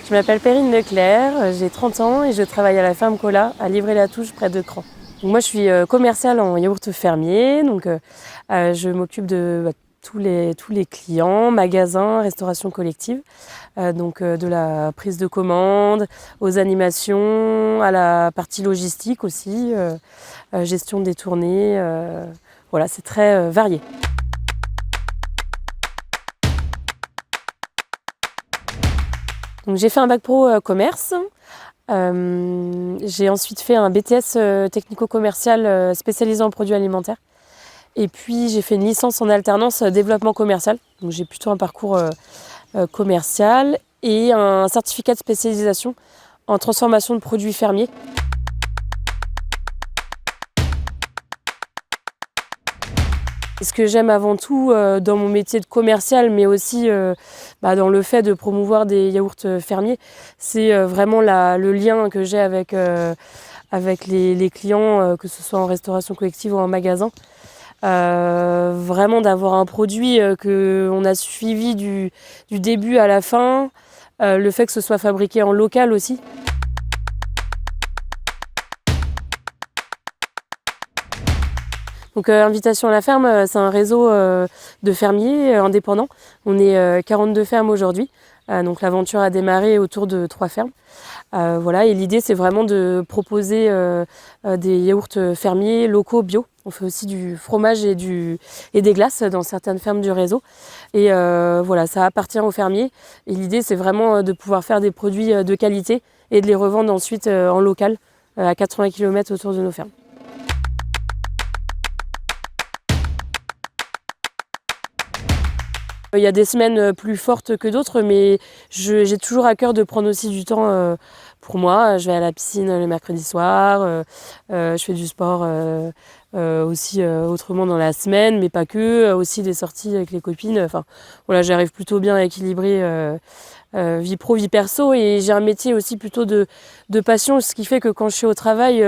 Je m'appelle Perrine Leclerc, j'ai 30 ans et je travaille à la ferme Cola à Livry-la-Touche près de Cran. Donc moi je suis commerciale en yaourt fermier, je m'occupe de tous les clients, magasins, restauration collective, de la prise de commande aux animations, à la partie logistique aussi, gestion des tournées, voilà c'est très varié. Donc, j'ai fait un bac pro commerce. J'ai ensuite fait un BTS technico-commercial spécialisé en produits alimentaires. Et puis j'ai fait une licence en alternance développement commercial. Donc j'ai plutôt un parcours commercial et un certificat de spécialisation en transformation de produits fermiers. Ce que j'aime avant tout dans mon métier de commercial, mais aussi dans le fait de promouvoir des yaourts fermiers, c'est vraiment le lien que j'ai avec les clients, que ce soit en restauration collective ou en magasin. Vraiment d'avoir un produit qu'on a suivi du début à la fin, le fait que ce soit fabriqué en local aussi. Donc Invitation à la ferme, c'est un réseau de fermiers indépendants. On est 42 fermes aujourd'hui. Donc l'aventure a démarré autour de 3 fermes. Et l'idée c'est vraiment de proposer des yaourts fermiers locaux bio. On fait aussi du fromage et des glaces dans certaines fermes du réseau. Et ça appartient aux fermiers. Et l'idée c'est vraiment de pouvoir faire des produits de qualité et de les revendre ensuite en local à 80 km autour de nos fermes. Il y a des semaines plus fortes que d'autres, mais j'ai toujours à cœur de prendre aussi du temps pour moi. Je vais à la piscine le mercredi soir, je fais du sport aussi autrement dans la semaine, mais pas que, aussi des sorties avec les copines. Enfin, voilà, j'arrive plutôt bien à équilibrer vie pro, vie perso, et j'ai un métier aussi plutôt de passion, ce qui fait que quand je suis au travail,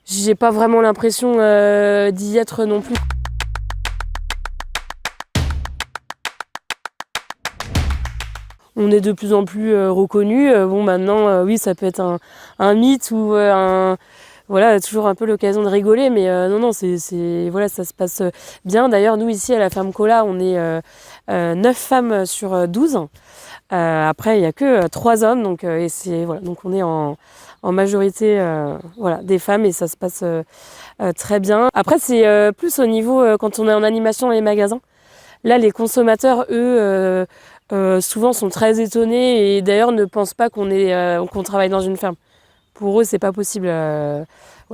j'ai pas vraiment l'impression d'y être non plus. On est de plus en plus reconnu. Maintenant, oui, ça peut être un mythe ou toujours un peu l'occasion de rigoler, mais non, ça se passe bien. D'ailleurs, nous ici à la ferme Cola, on est 9 femmes sur 12. Après, il n'y a que 3 hommes, donc on est en majorité des femmes et ça se passe très bien. Après, c'est plus au niveau quand on est en animation dans les magasins. Là, les consommateurs, eux, souvent sont très étonnés et d'ailleurs ne pensent pas qu'on travaille dans une ferme. Pour eux, c'est pas possible.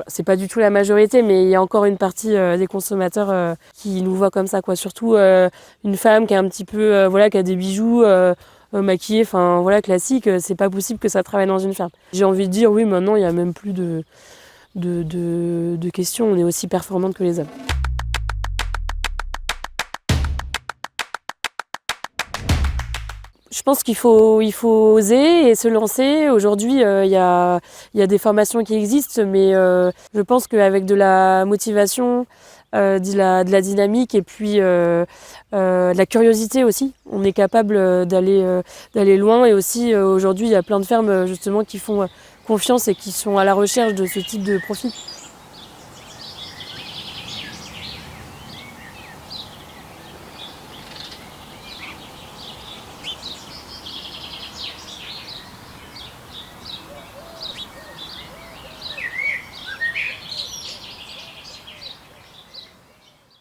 C'est pas du tout la majorité, mais il y a encore une partie des consommateurs qui nous voient comme ça, quoi. Surtout une femme qui est un petit peu, qui a des bijoux maquillés, classique. C'est pas possible que ça travaille dans une ferme. J'ai envie de dire, oui, maintenant il y a même plus de questions. On est aussi performante que les hommes. Je pense qu'il faut oser et se lancer. Aujourd'hui, il y a des formations qui existent, mais je pense qu'avec de la motivation, de la dynamique et puis de la curiosité aussi, on est capable d'aller loin. Et aussi, aujourd'hui, il y a plein de fermes justement qui font confiance et qui sont à la recherche de ce type de profil.